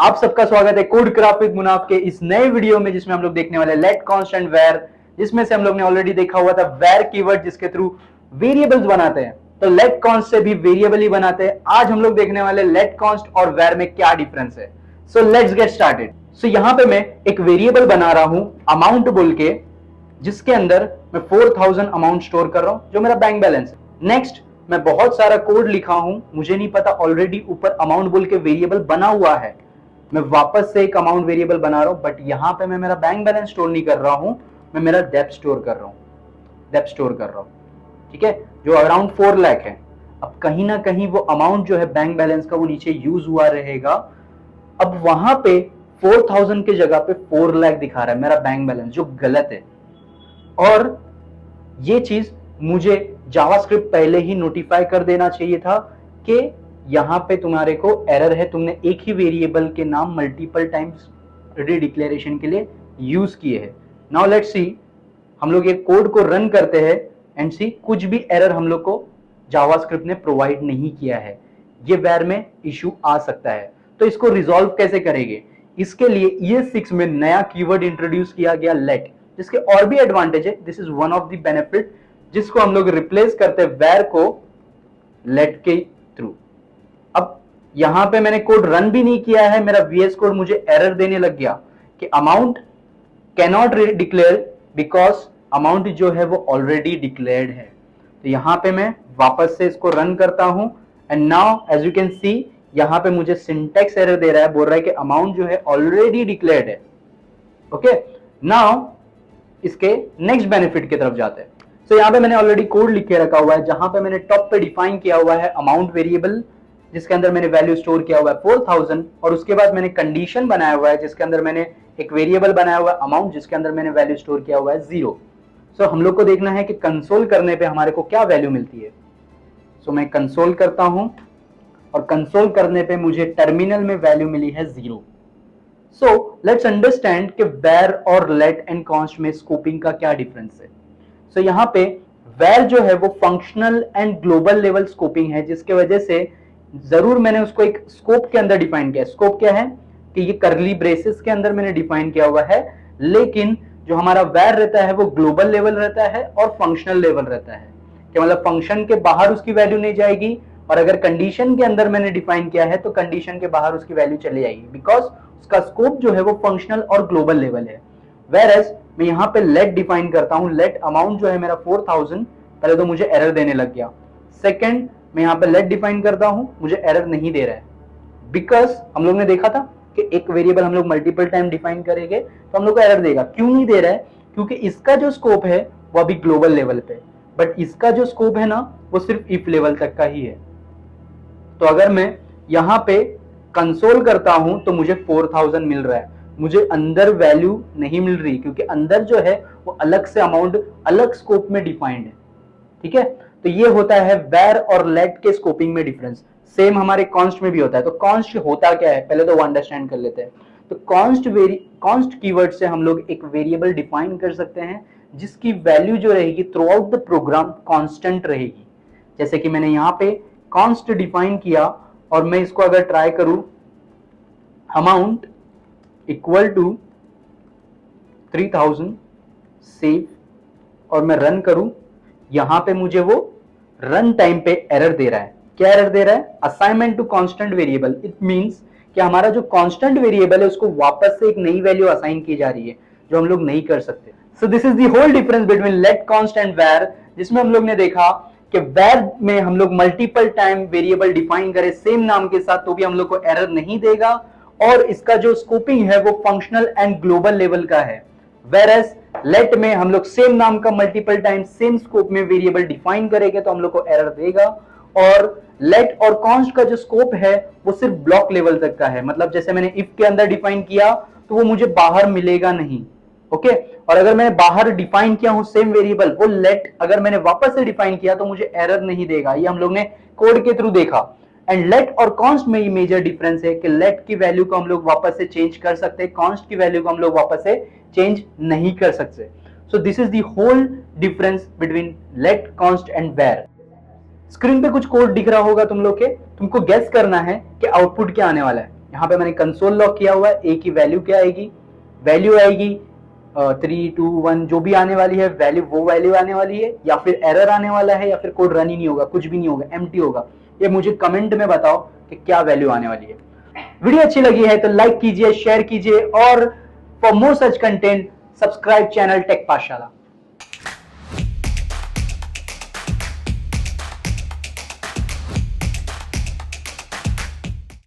आप सबका स्वागत है कोड क्राफ्ट विद मुनाफ के इस नए वीडियो में, जिसमें हम लोग देखने वाले लेट कांस्टेंट वेर, जिसमें से हम लोग ने ऑलरेडी देखा हुआ था वेर कीवर्ड जिसके थ्रू वेरिएबल्स बनाते हैं। तो लेट कांस्ट से भी वेरिएबल ही बनाते हैं। आज हम लोग देखने वाले लेट कांस्ट और वेर में क्या डिफरेंस है। So let's get started. So यहाँ पे मैं एक वेरिएबल बना रहा हूं अमाउंट बोल के, जिसके अंदर मैं 4000 अमाउंट स्टोर कर रहा हूं जो मेरा बैंक बैलेंस है। नेक्स्ट मैं बहुत सारा कोड लिखा हूं, मुझे नहीं पता ऑलरेडी ऊपर अमाउंट बोल के वेरिएबल बना हुआ है, मैं वापस से एक अमाउंट वेरिएबल बना रहा हूं। बट यहां पे मैं मेरा बैंक बैलेंस स्टोर नहीं कर रहा हूं, मैं मेरा डेब्ट स्टोर कर रहा हूं, ठीक है, जो अराउंड 4 लाख है। अब कहीं ना कहीं वो अमाउंट जो है बैंक बैलेंस का वो नीचे यूज हुआ रहेगा। अब वहां पे 4000 की जगह पे 4 लाख दिखा रहा है मेरा बैंक बैलेंस, जो गलत है। और ये चीज मुझे जावास्क्रिप्ट पहले ही नोटिफाई कर देना चाहिए था कि यहां पे तुम्हारे को एरर है, तुमने एक ही वेरिएबल के नाम मल्टीपल टाइम्स रीडिक्लेरेशन के लिए यूज किए हैं। नाउ लेट्स सी, हम लोग ये कोड को रन करते हैं एंड सी कुछ भी एरर हम लोग को जावास्क्रिप्ट ने प्रोवाइड नहीं किया है। ये वेर में इशू आ सकता है, तो इसको रिजॉल्व कैसे करेंगे? इसके लिए ES6 में नया कीवर्ड इंट्रोड्यूस किया गया लेट, जिसके और भी एडवांटेज है। This is one of the benefit जिसको हम लोग रिप्लेस करते हैं वेर को लेट के थ्रू। अब यहां पे मैंने कोड रन भी नहीं किया है, मेरा VS कोड मुझे एरर देने लग गया कि amount cannot declare because amount जो है वो ऑलरेडी डिक्लेयर्ड है। तो यहां पे मैं वापस से इसको रन करता हूं and now as you can see यहां पे मुझे सिंटैक्स एरर दे रहा है, बोल रहा है कि अमाउंट जो है ऑलरेडी डिक्लेयर्ड है। ओके, नाउ इसके नेक्स्ट बेनिफिट की तरफ जाते हैं। तो यहां पे मैंने ऑलरेडी कोड लिख के रखा हुआ है, जहां पे मैंने टॉप पे डिफाइन किया हुआ है अमाउंट वेरिएबल, जिसके अंदर मैंने वैल्यू स्टोर किया हुआ है 4000, और उसके बाद मैंने कंडीशन बनाया हुआ है जिसके अंदर मैंने एक वेरिएबल बनाया हुआ है अमाउंट, जिसके अंदर मैंने वैल्यू स्टोर किया हुआ है 0। सो हम लोग को देखना है कि कंसोल करने पे हमारे को क्या वैल्यू मिलती है। सो मैं कंसोल करता हूं और कंसोल करने पे मुझे टर्मिनल में वैल्यू मिली है 0। सो लेट्स अंडरस्टैंड कि वेर और लेट एंड कॉन्स्ट में स्कोपिंग का क्या डिफरेंस है। सो यहाँ पे वेर जो है वो functional and global level scoping है, जिसके वजह से जरूर मैंने उसको एक स्कोप के अंदर डिफाइन किया है। स्कोप क्या है कि ये करली ब्रेसेस के अंदर मैंने डिफाइन किया हुआ है, लेकिन जो हमारा वेर रहता है वो ग्लोबल लेवल रहता है और फंक्शनल लेवल रहता है, कि मतलब फंक्शन के बाहर उसकी वैल्यू नहीं जाएगी, और अगर कंडीशन के अंदर मैंने डिफाइन किया है तो कंडीशन के बाहर उसकी वैल्यू चली जाएगी, बिकॉज उसका स्कोप जो है वो फंक्शनल और ग्लोबल लेवल है। वेरएज मैं यहाँ पे लेट डिफाइन करता हूँ, लेट अमाउंट जो है मेरा 4000, पहले तो मुझे एरर देने लग गया। सेकंड मैं यहाँ पे लेट डिफाइन करता हूँ, मुझे एरर नहीं दे रहा है, बिकॉज हम लोग ने देखा था कि एक वेरिएबल हम लोग मल्टीपल टाइम डिफाइन करेंगे तो हम लोग को एरर देगा। क्यों नहीं दे रहा है? क्योंकि इसका जो स्कोप है वो अभी ग्लोबल लेवल पे, बट इसका जो स्कोप है ना वो सिर्फ इफ लेवल तक का ही है। तो अगर मैं यहाँ पे कंसोल करता हूं तो मुझे 4000 मिल रहा है, मुझे अंदर वैल्यू नहीं मिल रही, क्योंकि अंदर जो है वो अलग से अमाउंट अलग स्कोप में डिफाइंड है। ठीक है, तो ये होता है वेर और लेट के स्कोपिंग में डिफरेंस। सेम हमारे कॉन्स्ट में भी होता है। तो कॉन्स्ट होता क्या है पहले तो वो अंडरस्टैंड कर लेते हैं। तो कॉन्स्ट कीवर्ड से हम लोग एक वेरिएबल डिफाइन कर सकते हैं जिसकी वैल्यू जो रहेगी throughout the program constant रहेगी। जैसे कि मैंने यहाँ पे कॉन्स्ट डिफाइन किया और मैं इसको अगर ट्राई करूं अमाउंट इक्वल टू 3000 सेव और मैं रन करूं, यहां पे मुझे वो रन टाइम पे एरर दे रहा है। क्या एरर दे रहा है? Assignment to constant variable. It means कि हमारा जो कांस्टेंट वेरिएबल है उसको वापस से एक नई वैल्यू असाइन की जा रही है, जो हम लोग नहीं कर सकते। So this is the whole difference between let const and var, जिसमें हम लोग ने देखा कि वेर में हम लोग मल्टीपल टाइम वेरिएबल डिफाइन करें सेम नाम के साथ तो भी हम लोग को एरर नहीं देगा, और इसका जो स्कोपिंग है वो फंक्शनल एंड ग्लोबल लेवल का है। वेरएस लेट में हम लोग सेम नाम का मल्टीपल टाइम सेम स्कोप में वेरिएबल डिफाइन करेंगे तो हम लोग को एरर देगा, और लेट और कॉन्स्ट का जो स्कोप है वो सिर्फ ब्लॉक लेवल तक का है। मतलब जैसे मैंने इफ के अंदर डिफाइन किया तो वो मुझे बाहर मिलेगा नहीं। ओके, और अगर मैंने बाहर डिफाइन किया हूं सेम वेरिएबल, वो लेट अगर मैंने वापस से डिफाइन किया तो मुझे एरर नहीं देगा। ये हम लोग ने कोड के थ्रू देखा। एंड लेट और कॉन्स्ट में ये मेजर डिफरेंस है कि लेट की वैल्यू को हम लोग वापस से चेंज कर सकते हैं, कॉन्स्ट की वैल्यू को हम लोग वापस से चेंज नहीं कर सकते। So this is the whole difference between let, const and var. Screen पे कुछ कोड दिख रहा होगा तुम लोग के, तुमको गेस करना है कि आउटपुट क्या आने वाला है। यहाँ पे मैंने कंसोल लॉक किया हुआ है। ए की वैल्यू क्या आएगी, वैल्यू आएगी 3 2 1 जो भी आने वाली है वैल्यू, वो वैल्यू आने वाली है, या फिर एरर आने वाला है, या फिर कोड रन ही नहीं होगा, कुछ भी नहीं होगा, एम्प्टी होगा। ये मुझे कमेंट में बताओ कि क्या वैल्यू आने वाली है। वीडियो अच्छी लगी है तो लाइक कीजिए, शेयर कीजिए, और for more such content subscribe channel tech पाठशाला।